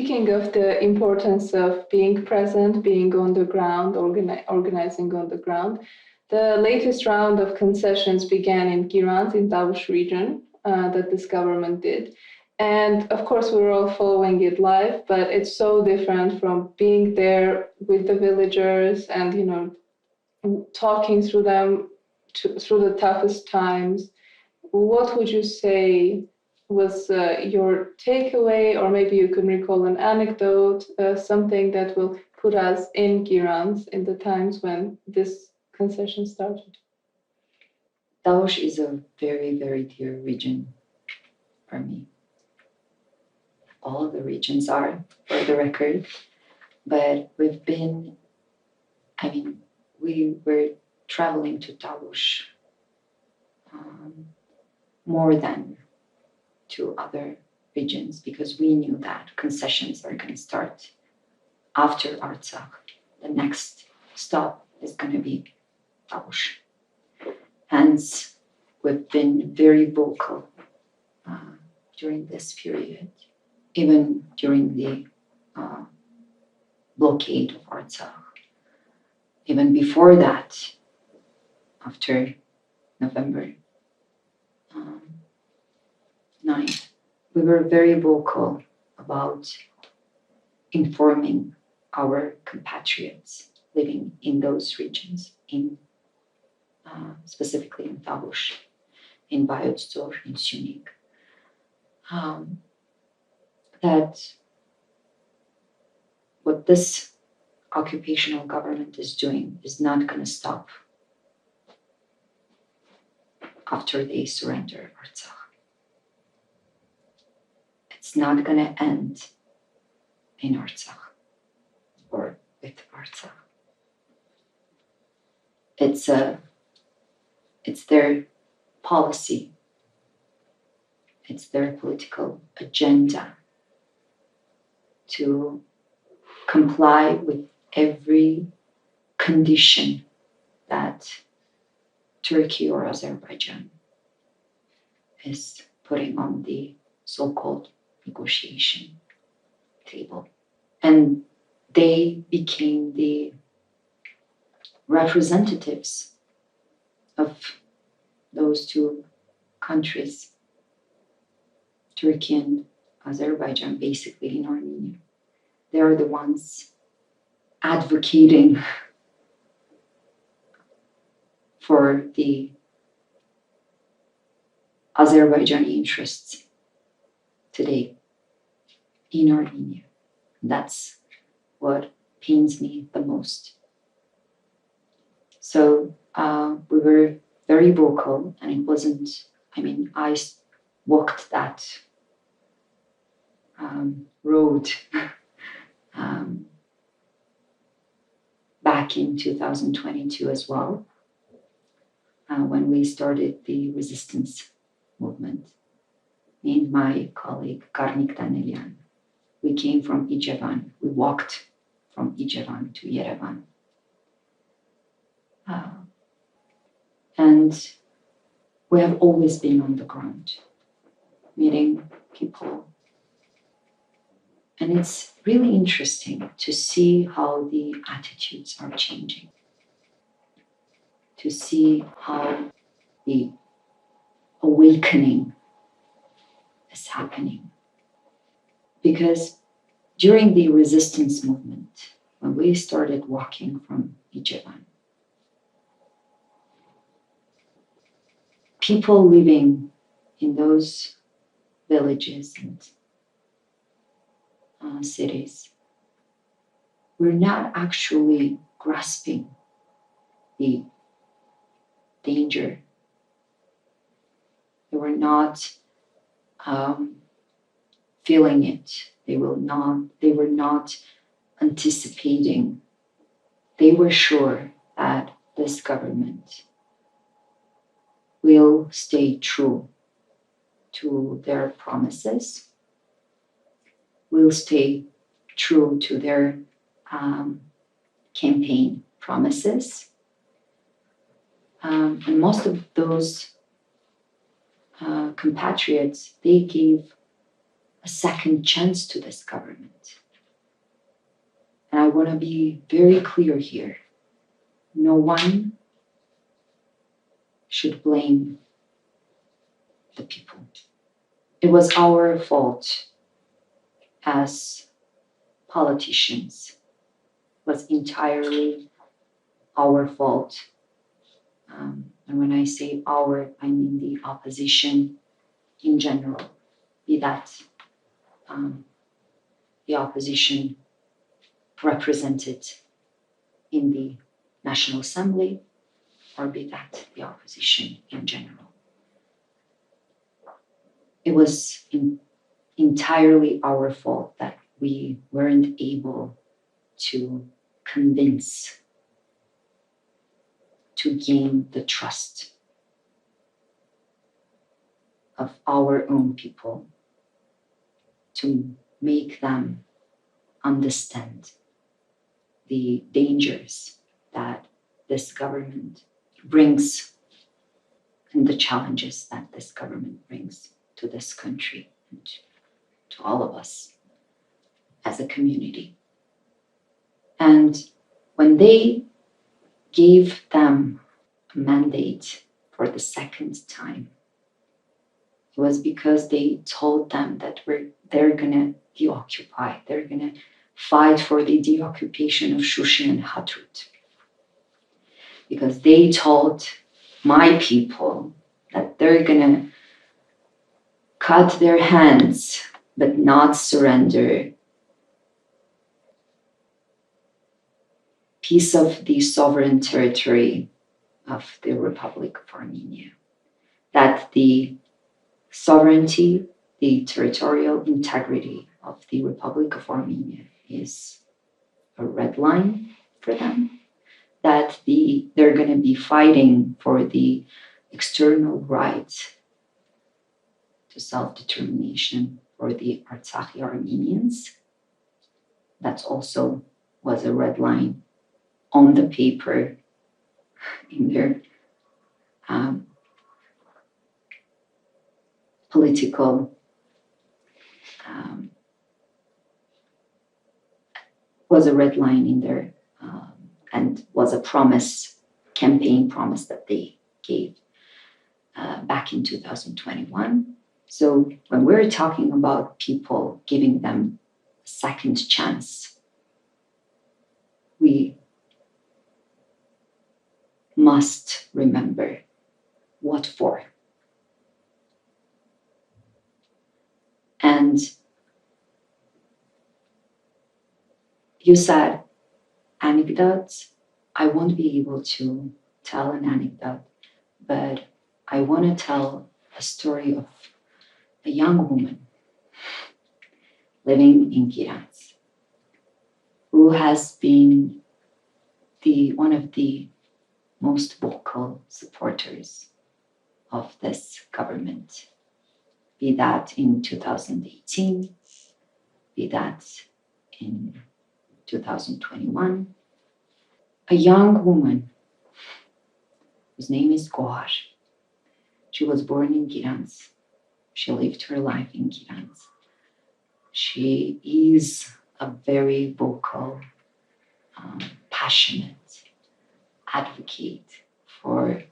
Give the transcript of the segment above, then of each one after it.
speaking of the importance of being present, being on the ground, organizing on the ground, the latest round of concessions began in Girant, in Tavush region, that this government did. And of course, we were all following it live, but it's so different from being there with the villagers and, talking through them through the toughest times. What would you say was your takeaway, or maybe you can recall an anecdote, something that will put us in Girans in the times when this concession started? Tavush is a very, very dear region for me. All the regions are, for the record, but we were traveling to Tavush more than to other regions because we knew that concessions are going to start after Artsakh. The next stop is going to be Tavush. Hence, we've been very vocal during this period, even during the blockade of Artsakh. Even before that, after November 9th, we were very vocal about informing our compatriots living in those regions, specifically in Tavush, in Bayezdzor, in Syunik, that what this occupational government is doing is not going to stop after they surrender Artsakh. It's not going to end in Artsakh or with Artsakh. It's their policy. It's their political agenda to comply with every condition that Turkey or Azerbaijan is putting on the so-called negotiation table. And they became the representatives of those two countries, Turkey and Azerbaijan, basically in Armenia. They are the ones advocating for the Azerbaijani interests today in Armenia. That's what pains me the most. So we were very vocal, and it wasn't, I walked that road back in 2022 as well, when we started the resistance movement. Me and my colleague Karnik Danelian, we came from Ijevan. We walked from Ijevan to Yerevan. And we have always been on the ground, meeting people. And it's really interesting to see how the attitudes are changing, to see how the awakening is happening. Because during the resistance movement, when we started walking from Ijevan, people living in those villages and cities were not actually grasping the danger. They were not feeling it. They were not anticipating. They were sure that this government will stay true to their promises, will stay true to their campaign promises. And most of those compatriots, they gave a second chance to this government. And I want to be very clear here. No one should blame the people. It was our fault as politicians. It was entirely our fault. And when I say our, I mean the opposition in general, be that the opposition represented in the National Assembly, or be that the opposition in general. It was entirely our fault that we weren't able to convince, to gain the trust of our own people, to make them understand the dangers that this government brings and the challenges that this government brings to this country and to all of us as a community. And when they gave them a mandate for the second time, it was because they told them that they're gonna deoccupy, they're gonna fight for the deoccupation of Shusha and Hatrut. Because they told my people that they're gonna cut their hands but not surrender piece of the sovereign territory of the Republic of Armenia. That the sovereignty, the territorial integrity of the Republic of Armenia is a red line for them, that they're going to be fighting for the external right to self-determination for the Artsakhi Armenians. That also was a red line on the paper in their political was a red line in there and was a promise, campaign promise that they gave back in 2021. So when we're talking about people giving them a second chance, we must remember what for. And you said anecdotes. I won't be able to tell an anecdote, but I want to tell a story of a young woman living in Giranz who has been one of the most vocal supporters of this government, be that in 2018, be that in 2021. A young woman whose name is Gohar. She was born in Giranz. She lived her life in Giranz. She is a very vocal, passionate advocate for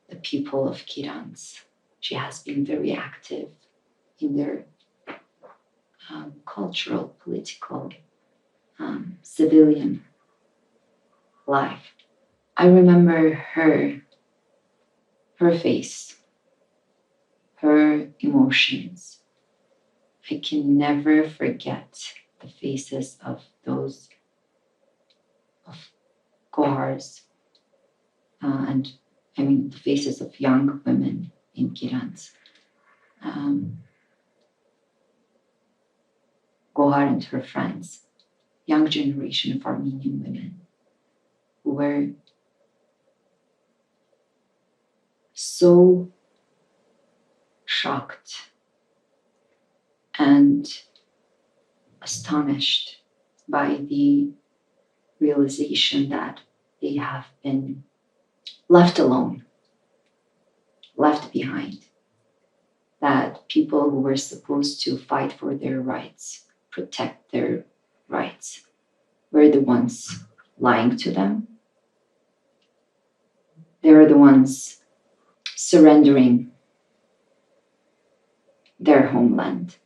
the people of Giranz. She has been very active in their cultural, political, civilian life. I remember her face, her emotions. I can never forget the faces of those Gohars, and I mean the faces of young women in Giranz. Gohar and her friends, young generation of Armenian women who were so shocked and astonished by the realization that they have been left alone, left behind, that people who were supposed to fight for their rights, protect their rights, were the ones lying to them. They were the ones surrendering their homeland.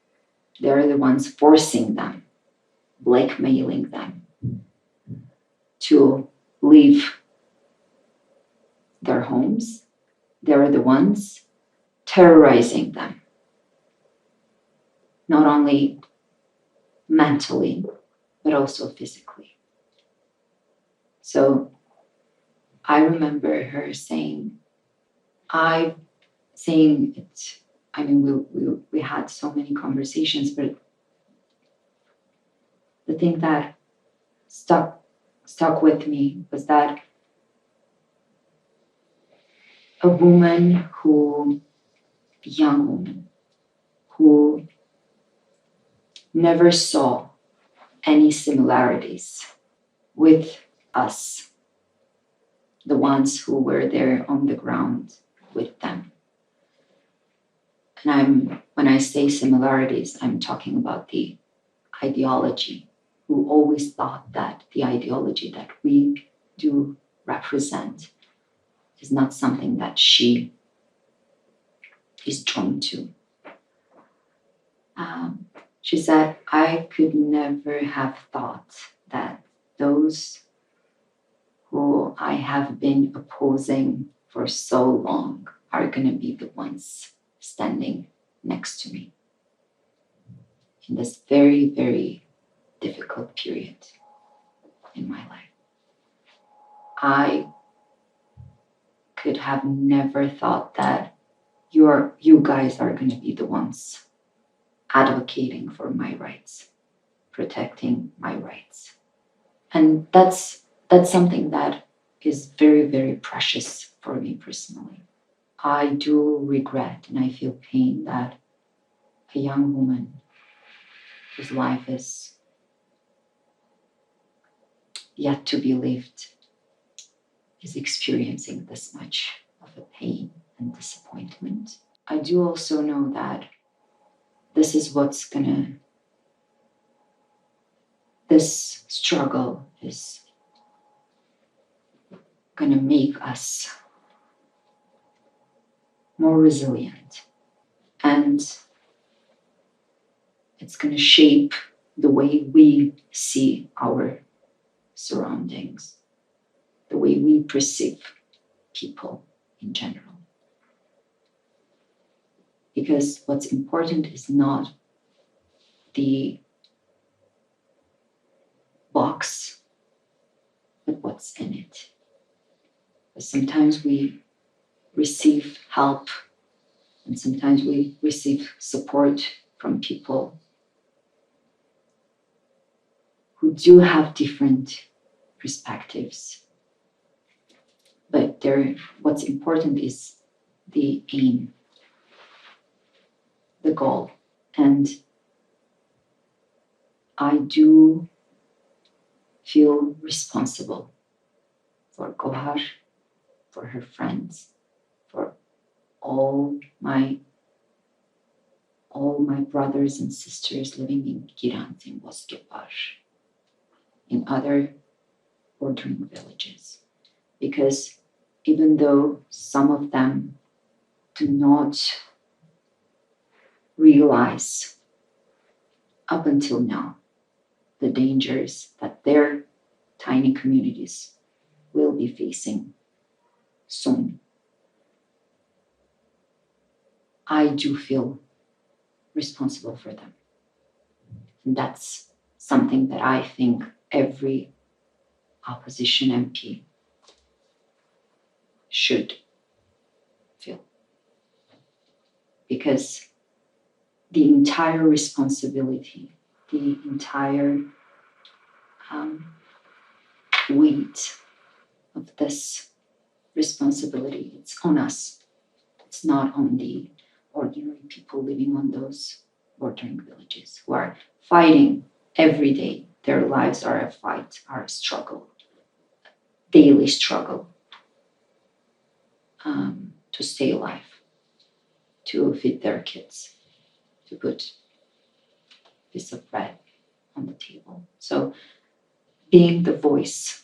They are the ones forcing them, blackmailing them to leave their homes. They are the ones terrorizing them, not only mentally, but also physically. So I remember her saying it. I mean, we had so many conversations, but the thing that stuck with me was that a young woman who never saw any similarities with us, the ones who were there on the ground with them. And when I say similarities, I'm talking about the ideology, who always thought that the ideology that we do represent is not something that she is drawn to. She said, I could never have thought that those who I have been opposing for so long are going to be the ones standing next to me in this very, very difficult period in my life. I could have never thought that you guys are going to be the ones advocating for my rights, protecting my rights. And that's something that is very, very precious for me personally. I do regret and I feel pain that a young woman whose life is yet to be lived is experiencing this much of a pain and disappointment. I do also know that this struggle is gonna make us more resilient, and it's gonna shape the way we see our surroundings, the way we perceive people in general. Because what's important is not the box, but what's in it. But sometimes we receive help and sometimes we receive support from people who do have different perspectives. But what's important is the aim, the goal. And I do feel responsible for Gohar, for her friends, for all my brothers and sisters living in Girant, in Voskepar, in other bordering villages. Because even though some of them do not realize up until now the dangers that their tiny communities will be facing soon, I do feel responsible for them. And that's something that I think every opposition MP should feel. Because the entire responsibility, the entire weight of this responsibility, it's on us. It's not on the ordinary people living on those bordering villages who are fighting every day. Their lives are a fight, are a struggle, daily struggle to stay alive. to feed their kids, to put a piece of bread on the table. So being the voice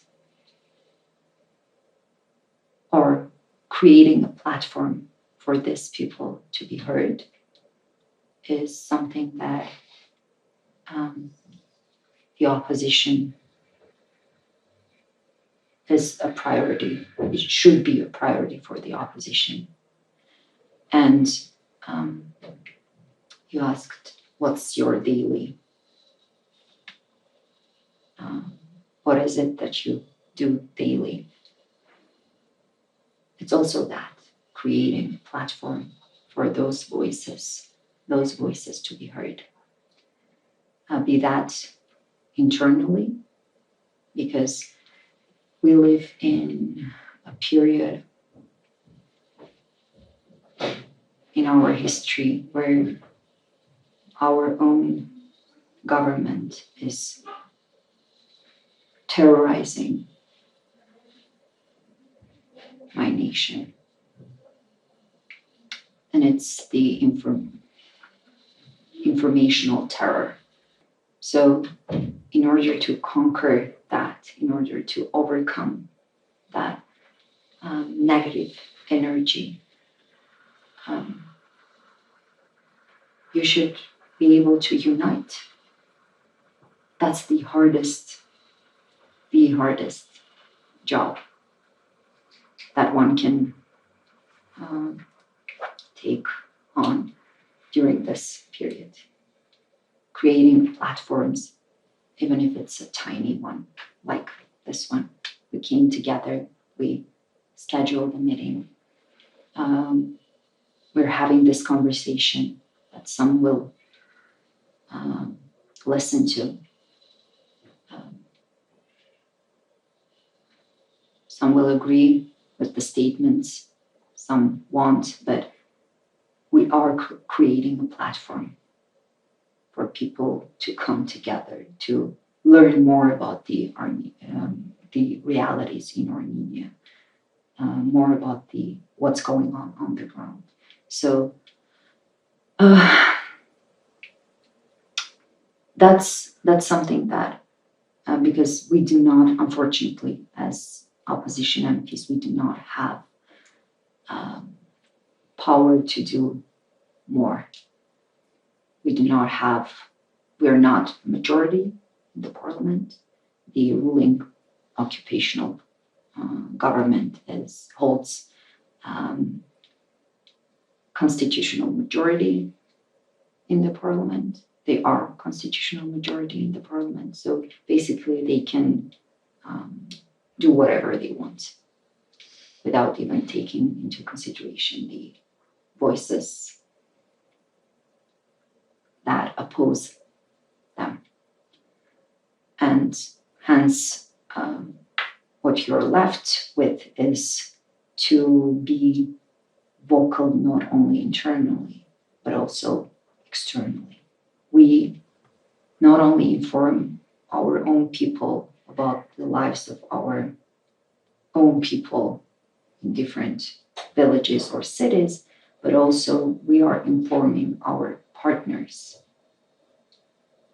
or creating a platform for these people to be heard is something that the opposition is a priority. It should be a priority for the opposition. And you asked, what's your daily? What is it that you do daily? It's also that, creating a platform for those voices to be heard. Be that internally, because we live in a period in our history where our own government is terrorizing my nation. And it's the informational terror. So in order to conquer that, in order to overcome that negative energy, you should be able to unite. That's the hardest job that one can take on during this period. Creating platforms, even if it's a tiny one, like this one. We came together, we scheduled a meeting. We're having this conversation that some will listen to. Some will agree with the statements, some won't, but we are creating a platform for people to come together to learn more about the realities in Armenia, more about what's going on the ground. So that's something that because we do not, unfortunately, as opposition MPs, we do not have power to do more. We are not majority in the parliament. The ruling occupational government holds constitutional majority in the parliament. They are constitutional majority in the parliament. So basically they can do whatever they want without even taking into consideration the voices that oppose them. And hence, what you're left with is to be vocal not only internally, but also externally. We not only inform our own people about the lives of our own people in different villages or cities, but also we are informing our partners,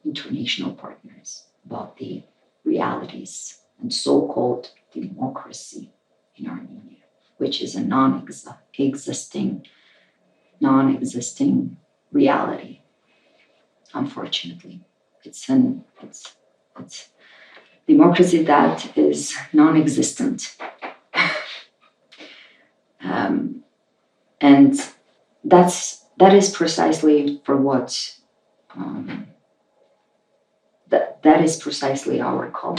international partners, about the realities and so-called democracy in Armenia, which is a non-existing reality. Unfortunately, it's democracy that is non-existent, and that is precisely for what that is precisely our call,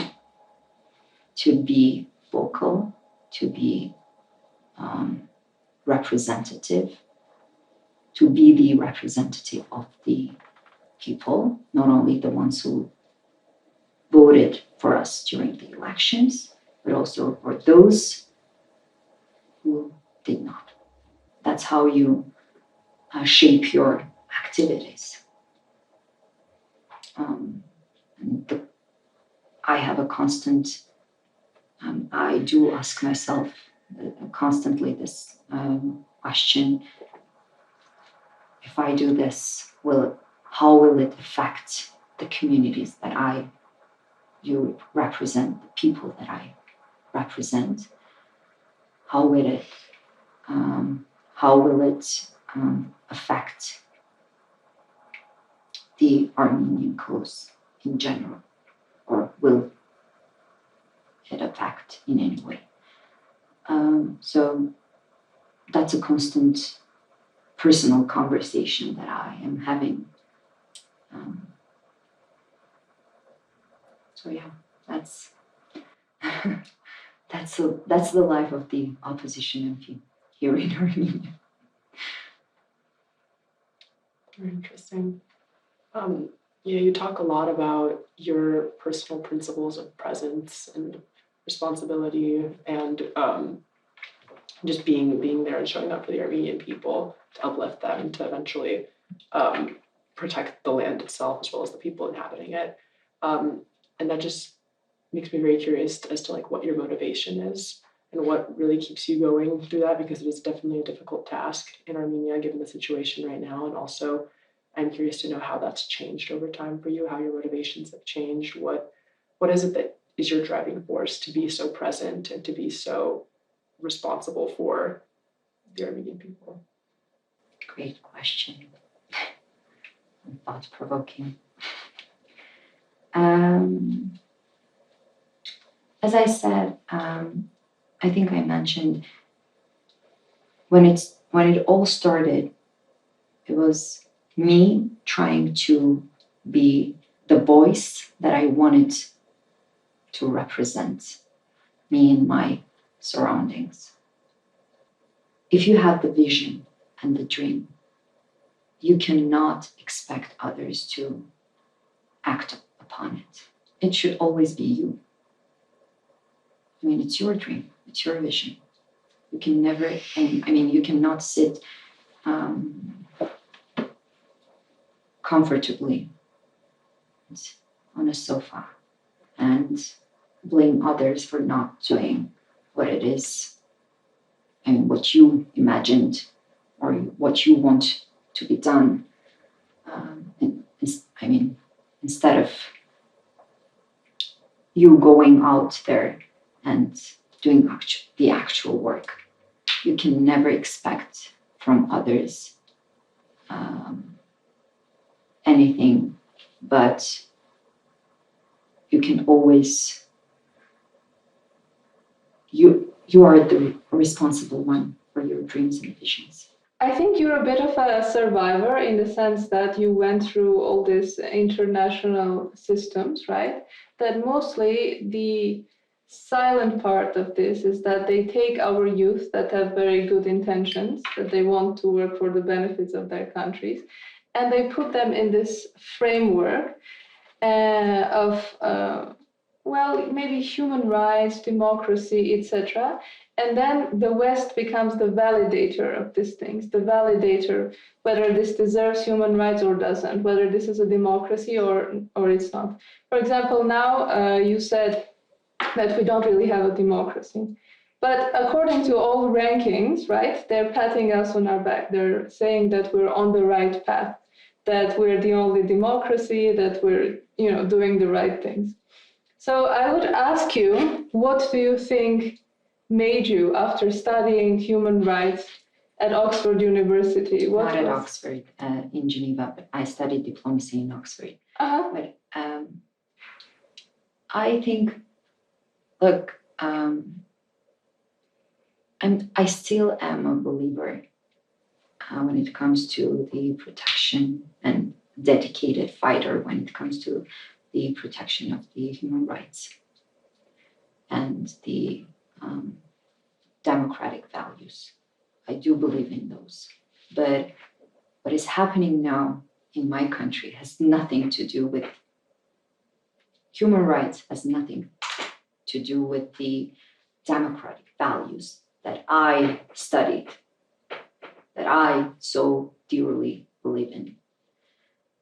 to be vocal, to be representative, to be the representative of the people, not only the ones who voted for us during the elections, but also for those who did not. That's how you shape your activities. I have a constant, I do ask myself constantly this question: if I do this, how will it affect the communities that you represent, the people that I represent? How will it affect the Armenian cause in general, or will it affect in any way? So that's a constant personal conversation that I am having. So yeah, that's that's the life of the opposition MP here in Armenia. Very interesting. Yeah, you talk a lot about your personal principles of presence and responsibility, and just being there and showing up for the Armenian people to uplift them, to eventually protect the land itself as well as the people inhabiting it. And that just makes me very curious as to like what your motivation is and what really keeps you going through that, because it is definitely a difficult task in Armenia given the situation right now. And also I'm curious to know how that's changed over time for you, how your motivations have changed. What is it that is your driving force to be so present and to be so responsible for the Armenian people? Great question. Thought-provoking. As I said, I think I mentioned when it all started, it was me trying to be the voice that I wanted to represent me in my surroundings. If you have the vision and the dream, you cannot expect others to act upon it. It should always be you. I mean, it's your dream, it's your vision. You can never, you cannot sit comfortably on a sofa and blame others for not doing what it is, what you imagined or what you want to be done. Instead of you going out there and doing the actual work, you can never expect from others anything, but you can always, you are the responsible one for your dreams and visions. I think you're a bit of a survivor in the sense that you went through all these international systems, right? That mostly the silent part of this is that they take our youth that have very good intentions, that they want to work for the benefits of their countries, and they put them in this framework of maybe human rights, democracy, etc. And then the West becomes the validator of these things, the validator whether this deserves human rights or doesn't, whether this is a democracy or it's not. For example, now you said that we don't really have a democracy. But according to all rankings, right, they're patting us on our back. They're saying that we're on the right path, that we're the only democracy, that we're, doing the right things. So I would ask you, what do you think made you, after studying human rights at Oxford University? Not at Oxford, in Geneva, but I studied diplomacy in Oxford. Uh-huh. But I think, look, I still am a believer when it comes to the protection, and dedicated fighter when it comes to the protection of the human rights and the democratic values. I do believe in those. But what is happening now in my country has nothing to do with human rights, has nothing to do with the democratic values that I studied, that I so dearly believe in.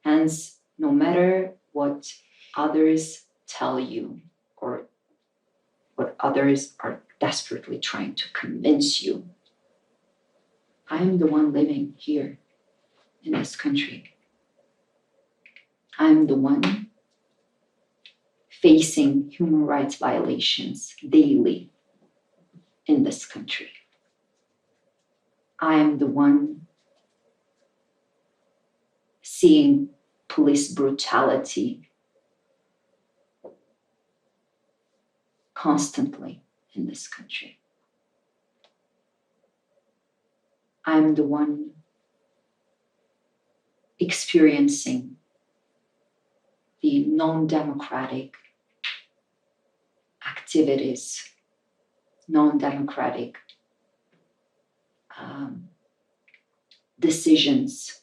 Hence, no matter what others tell you or what others are desperately trying to convince you, I am the one living here in this country. I'm the one facing human rights violations daily in this country. I am the one seeing police brutality constantly in this country. I'm the one experiencing the non-democratic activities, non-democratic decisions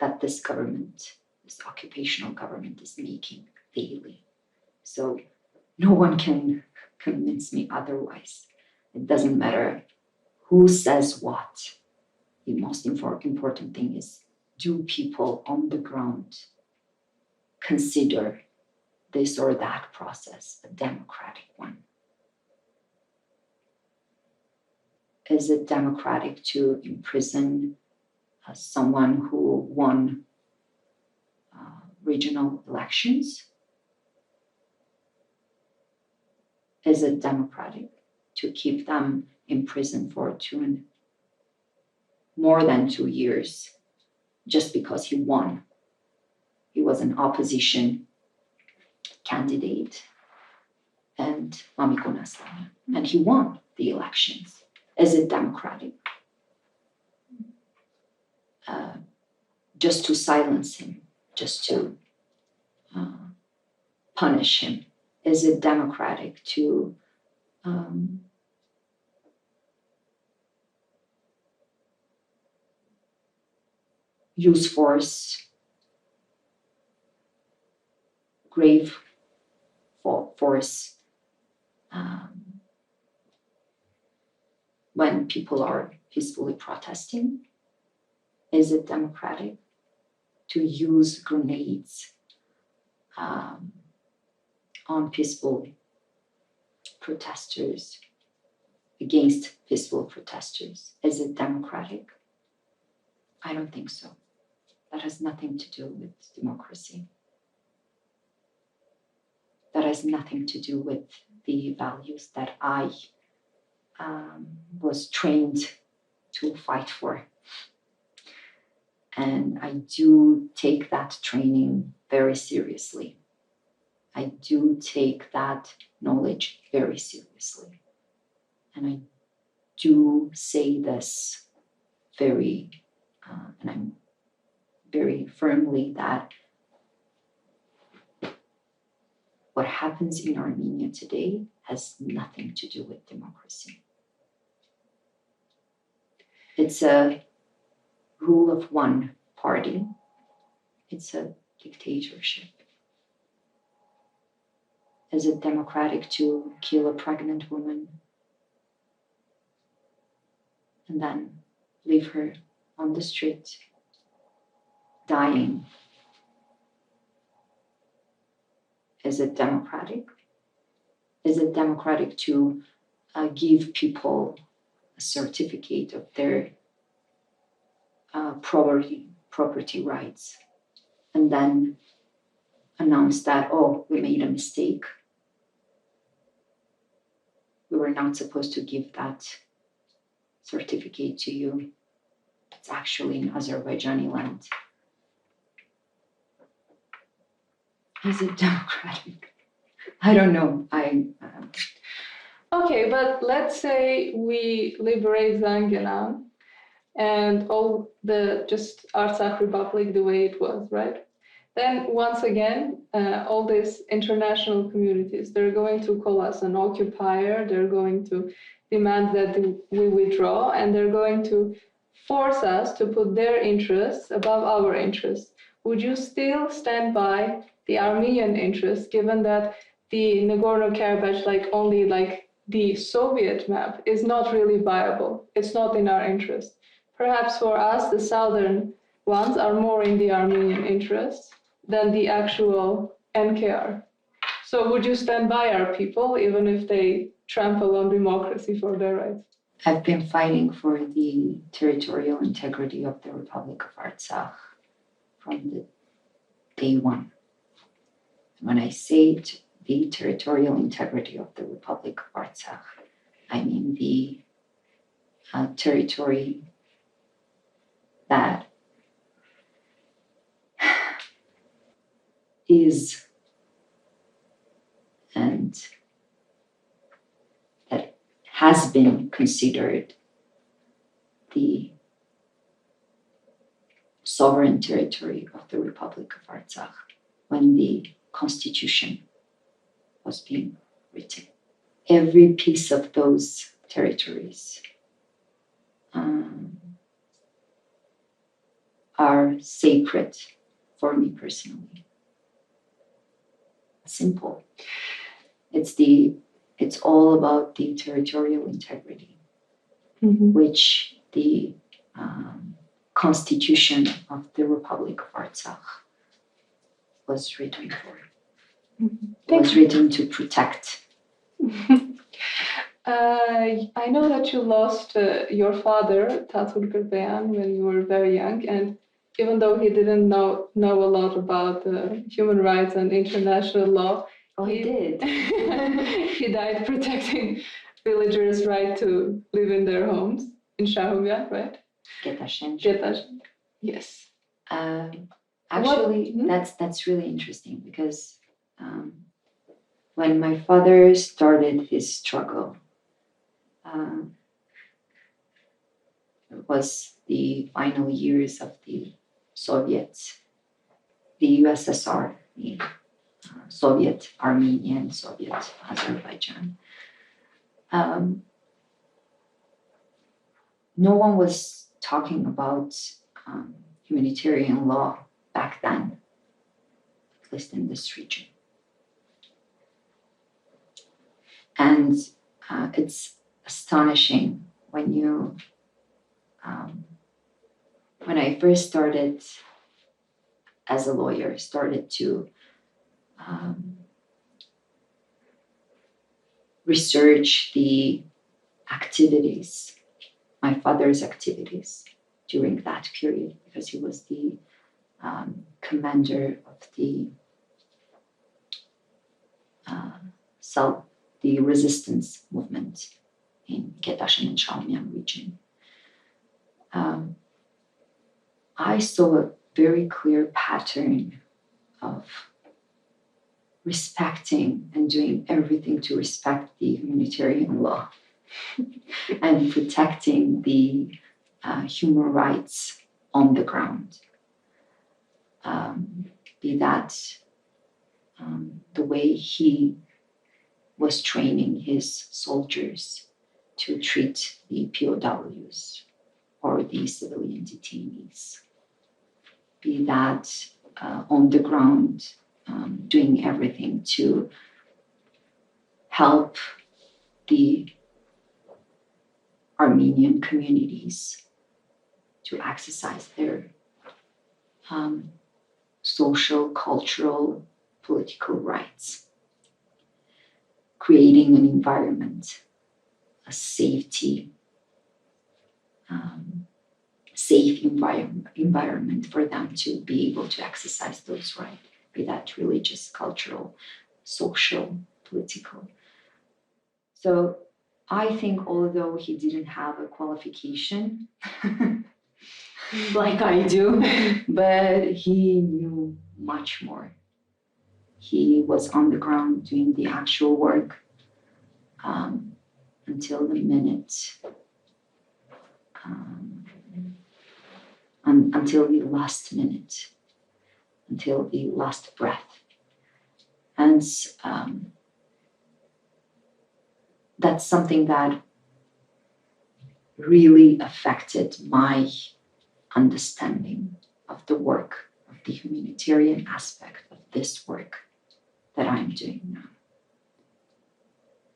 that this government, this occupational government, is making daily. So no one can convince me otherwise. It doesn't matter who says what. The most important thing is, do people on the ground consider this or that process a democratic one? Is it democratic to imprison someone who won regional elections? Is it democratic to keep them in prison for more than 2 years just because he won? He was an opposition candidate and he won the elections. Is it democratic? Just to silence him, just to punish him? Is it democratic to use force, grave force, when people are peacefully protesting? Is it democratic to use grenades on peaceful protesters, against peaceful protesters? Is it democratic? I don't think so. That has nothing to do with democracy. That has nothing to do with the values that I was trained to fight for. And I do take that training very seriously. I do take that knowledge very seriously. And I do say this very, and I'm very firmly, that what happens in Armenia today has nothing to do with democracy. It's a rule of one party. It's a dictatorship. Is it democratic to kill a pregnant woman and then leave her on the street, dying? Is it democratic? Is it democratic to give people a certificate of their property rights and then announce that, oh, we made a mistake? We were not supposed to give that certificate to you. It's actually in Azerbaijani land. Is it democratic? I don't know. Okay, but let's say we liberate Zangilan and all just Artsakh Republic the way it was, right? Then once again, all these international communities, they're going to call us an occupier, they're going to demand that we withdraw, and they're going to force us to put their interests above our interests. Would you still stand by the Armenian interests, given that the Nagorno-Karabakh, only the Soviet map, is not really viable? It's not in our interest. Perhaps for us, the southern ones are more in the Armenian interest than the actual NKR. So would you stand by our people, even if they trample on democracy for their rights? I've been fighting for the territorial integrity of the Republic of Artsakh from the day one. When I say the territorial integrity of the Republic of Artsakh, I mean the territory that is and that has been considered the sovereign territory of the Republic of Artsakh when the constitution was being written. Every piece of those territories are sacred for me personally. Simple. It's all about the territorial integrity, which the Constitution of the Republic of Artsakh was written for. It was written to protect. I know that you lost your father, Tavush Krpeyan, when you were very young, and even though he didn't know a lot about human rights and international law, he did. He died protecting villagers' right to live in their homes in Shahumyan, right? Getashen. Yes. Actually, that's really interesting because when my father started his struggle, it was the final years of the Soviets, the USSR, the Soviet Armenia and Soviet Azerbaijan. No one was talking about humanitarian law back then, at least in this region. And it's astonishing when I first started as a lawyer, started to research the activities, my father's activities during that period, because he was the commander of the resistance movement in Getashen and Shahumyan region. I saw a very clear pattern of respecting and doing everything to respect the humanitarian law and protecting the human rights on the ground. Be that the way he was training his soldiers to treat the POWs or the civilian detainees. Be that on the ground, doing everything to help the Armenian communities to exercise their social, cultural, political rights. Creating an environment, a safe environment for them to be able to exercise those rights, be that religious, cultural, social, political. So I think although he didn't have a qualification like I do, but he knew much more. He was on the ground doing the actual work until the minute, until the last minute, until the last breath. And that's something that really affected my understanding of the work, of the humanitarian aspect of this work that I'm doing now.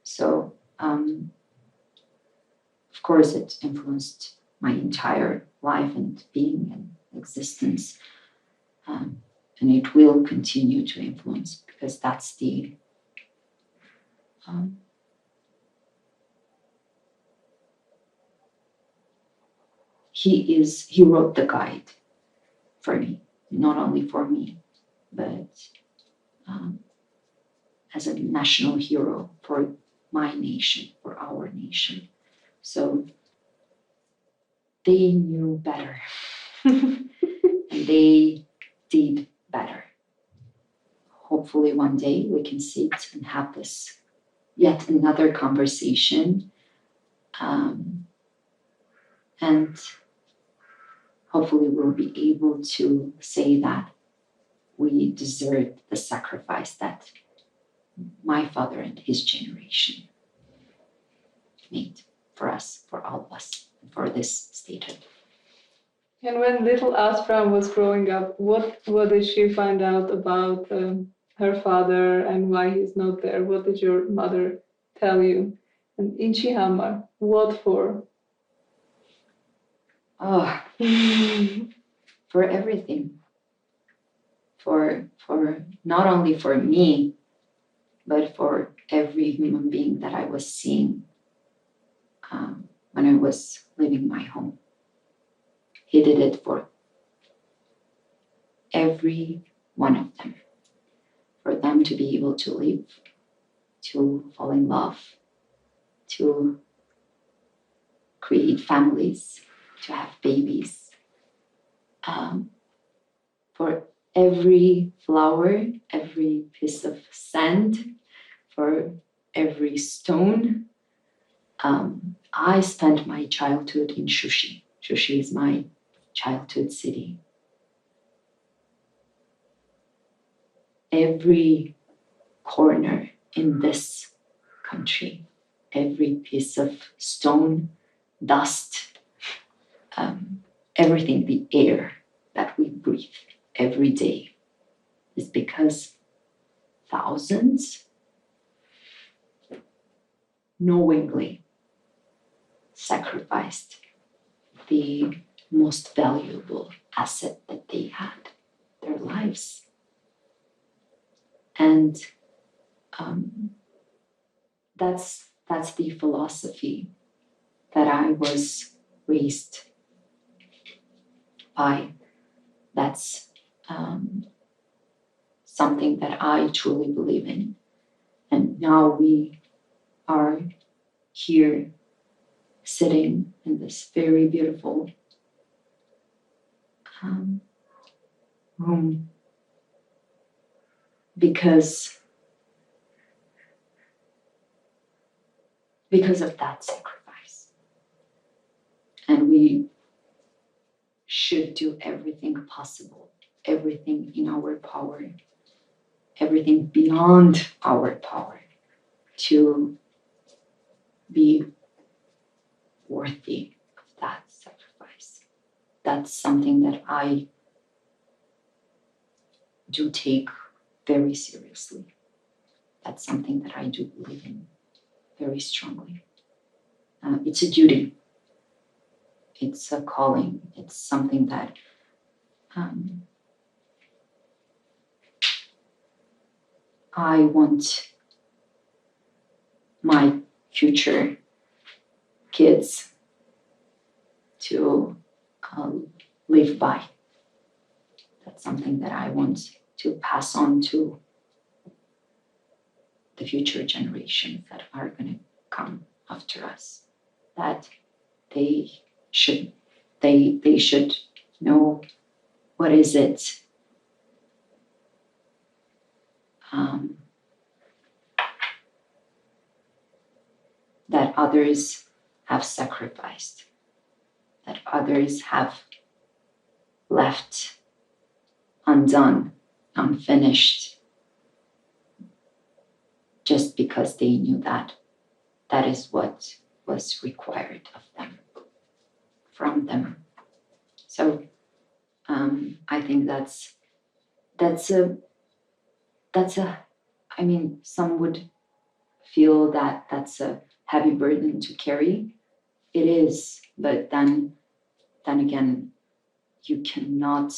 So, of course, it influenced my entire life and being and existence. And it will continue to influence because that's the he wrote the guide for me, not only for me, but as a national hero for my nation, for our nation. So they knew better and they did better. Hopefully one day we can sit and have this yet another conversation, and hopefully we'll be able to say that we deserved the sacrifice that my father and his generation made for us, for all of us, for this statehood. And when little Aspram was growing up, what did she find out about her father and why he's not there? What did your mother tell you? And Inchi Hamar, what for? Oh, for everything. For not only for me, but for every human being that I was seeing when I was leaving my home. He did it for every one of them, for them to be able to live, to fall in love, to create families, to have babies. For every flower, every piece of sand, for every stone. I spent my childhood in Shushi. Shushi is my childhood city. Every corner in this country, every piece of stone, dust, everything, the air that we breathe every day is because thousands knowingly sacrificed the most valuable asset that they had, their lives. And that's the philosophy that I was raised by. That's something that I truly believe in. And now we are here sitting in this very beautiful room because of that sacrifice. And we should do everything possible, everything in our power, everything beyond our power to be worthy of that sacrifice. That's something that I do take very seriously. That's something that I do believe in very strongly. It's a duty. It's a calling. It's something that I want my future kids to live by. That's something that I want to pass on to the future generations that are going to come after us. That they should know what is it that others have sacrificed, that others have left undone, unfinished, just because they knew that that is what was required of them, from them. So I think that's a I mean, some would feel that that's a heavy burden to carry. It is, but then again, you cannot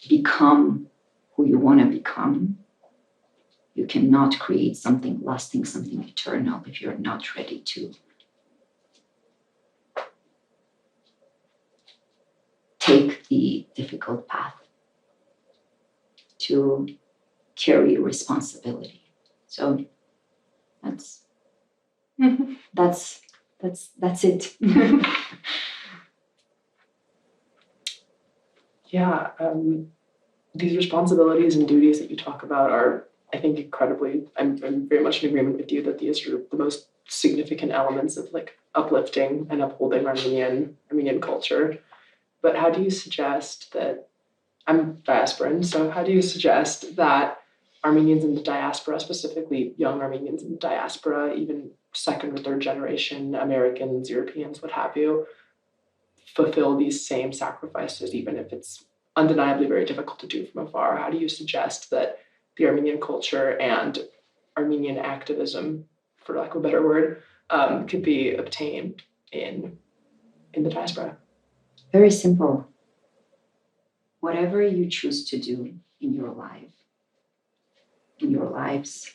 become who you want to become. You cannot create something lasting, something eternal if you're not ready to take the difficult path, to carry responsibility. So that's it. Yeah, these responsibilities and duties that you talk about are, I think, incredibly. I'm very much in agreement with you that these are the most significant elements of like uplifting and upholding Armenian culture. But how do you suggest that? I'm diasporan, so how do you suggest that Armenians in the diaspora, specifically young Armenians in the diaspora, even second or third generation Americans, Europeans, what have you, fulfill these same sacrifices, even if it's undeniably very difficult to do from afar? How do you suggest that the Armenian culture and Armenian activism, for lack of a better word, could be obtained in the diaspora? Very simple. Whatever you choose to do in your life, in your lives,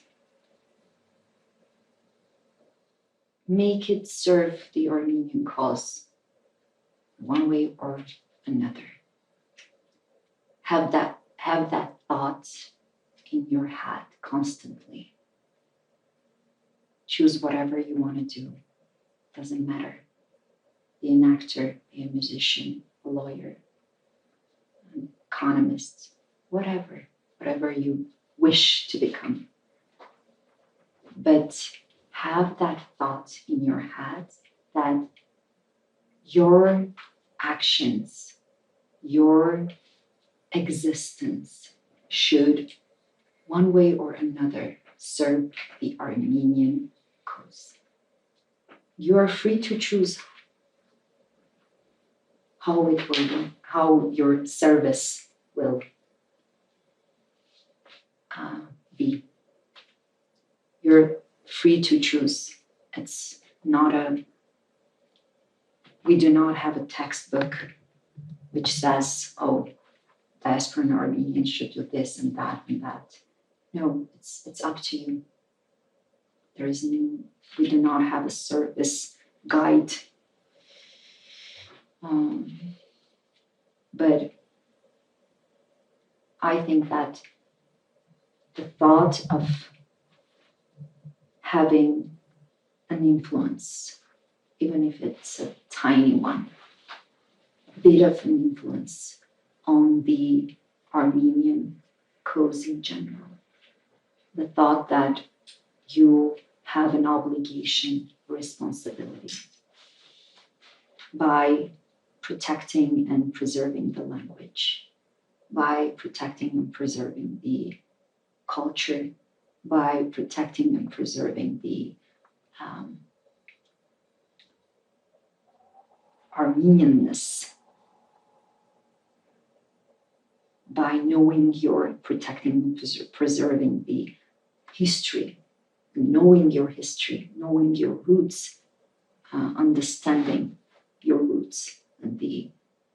make it serve the Armenian cause one way or another. Have that thought in your head constantly. Choose whatever you want to do. Doesn't matter. Be an actor, be a musician, a lawyer, an economist, whatever you wish to become. But have that thought in your head that your actions, your existence should, one way or another, serve the Armenian cause. You are free to choose how your service will be. You're free to choose. It's not we do not have a textbook which says, oh, diasporan Armenians should do this and that and that. No, it's up to you. We do not have a service guide. But I think that the thought of having an influence, even if it's a tiny one, a bit of an influence on the Armenian cause in general, the thought that you have an obligation, responsibility by protecting and preserving the language, by protecting and preserving the culture, by protecting and preserving the Armenianness, by knowing you're protecting and preserving the history, knowing your history, knowing your roots, understanding your roots and the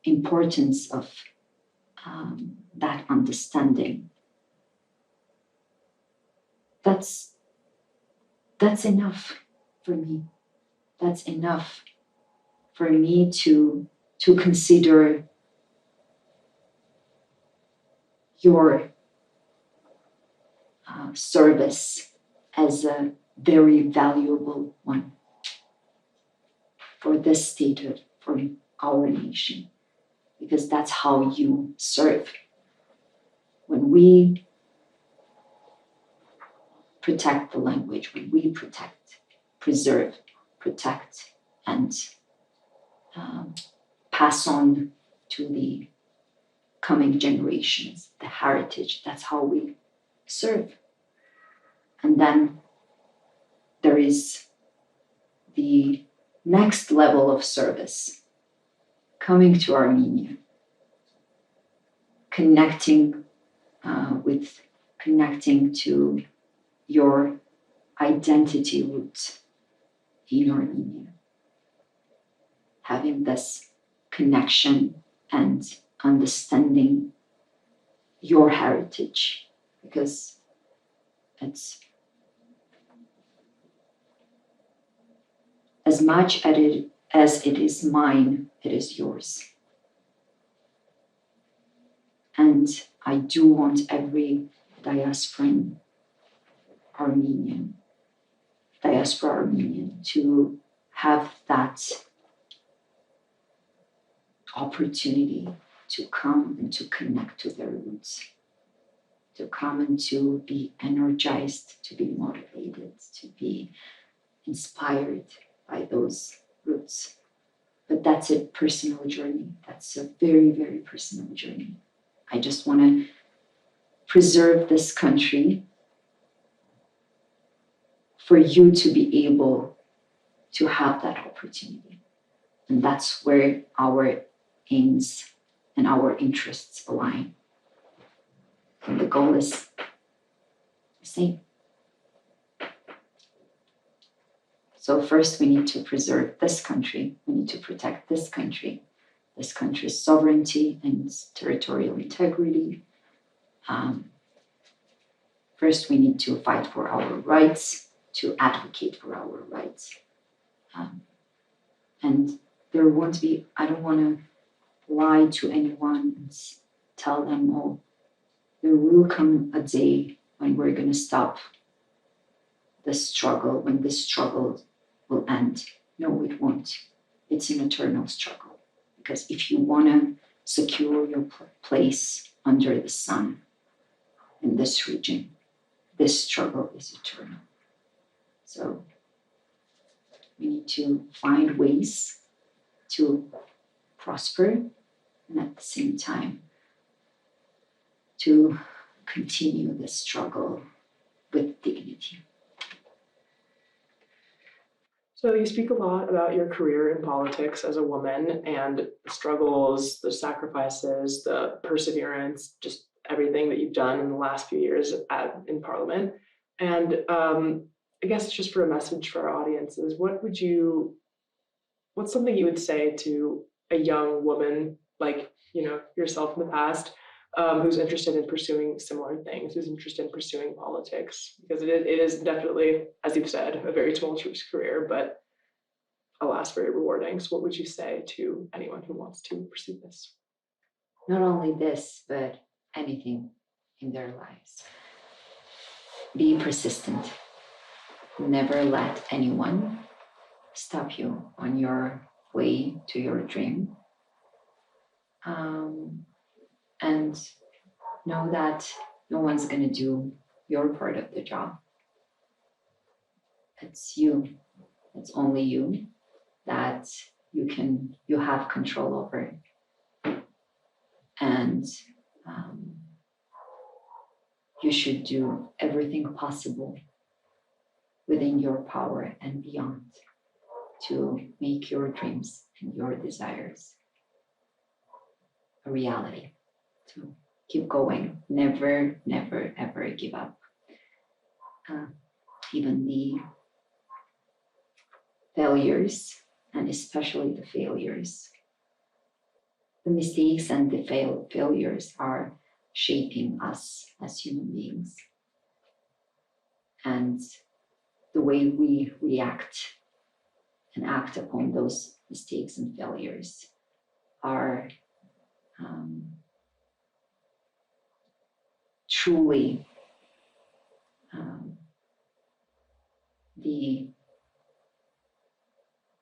importance of that understanding. That's enough for me. That's enough for me to consider your service as a very valuable one for this statehood, for our nation, because that's how you serve. When we protect the language, when we preserve, protect, and pass on to the coming generations the heritage, that's how we serve. And then there is the next level of service, coming to Armenia, connecting to your identity roots in Armenia, having this connection and understanding your heritage, because it's as much as it is mine, it is yours. And I do want every diaspora Armenian to have that opportunity to come and to connect to their roots, to come and to be energized, to be motivated, to be inspired by those roots. But that's a personal journey. That's a very, very personal journey. I just want to preserve this country for you to be able to have that opportunity. And that's where our aims and our interests align. And the goal is the same. So first we need to preserve this country. We need to protect this country's sovereignty and its territorial integrity. First we need to fight for our rights, to advocate for our rights. And there won't be, I don't want to lie to anyone and tell them, oh, there will come a day when we're going to stop the struggle, when this struggle will end. No, it won't. It's an eternal struggle. Because if you want to secure your place under the sun in this region, this struggle is eternal. So we need to find ways to prosper and at the same time to continue the struggle with dignity. So you speak a lot about your career in politics as a woman and the struggles, the sacrifices, the perseverance, just everything that you've done in the last few years in Parliament. And I guess just for a message for our audiences, what's something you would say to a young woman like yourself in the past, who's interested in pursuing similar things, who's interested in pursuing politics? Because it is definitely, as you've said, a very tumultuous career, but alas, very rewarding. So what would you say to anyone who wants to pursue this? Not only this, but anything in their lives. Be persistent. Never let anyone stop you on your way to your dream. And know that no one's going to do your part of the job. It's you. It's only you that you have control over. And you should do everything possible within your power and beyond to make your dreams and your desires a reality. To keep going, never, never, ever give up. Even the failures, and especially the failures, the mistakes and the failures are shaping us as human beings. And the way we react and act upon those mistakes and failures are truly the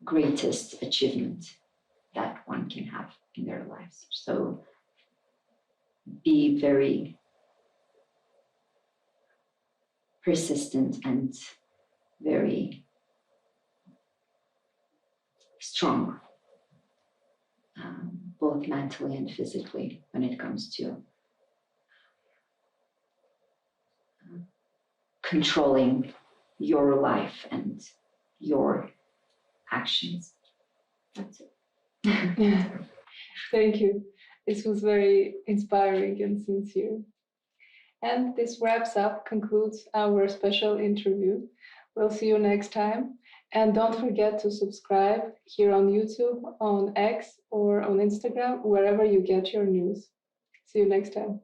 greatest achievement that one can have in their lives. So be very persistent and very strong, both mentally and physically, when it comes to controlling your life and your actions. That's it. Yeah. Thank you. This was very inspiring and sincere. And this concludes our special interview. We'll see you next time. And don't forget to subscribe here on YouTube, on X, or on Instagram, wherever you get your news. See you next time.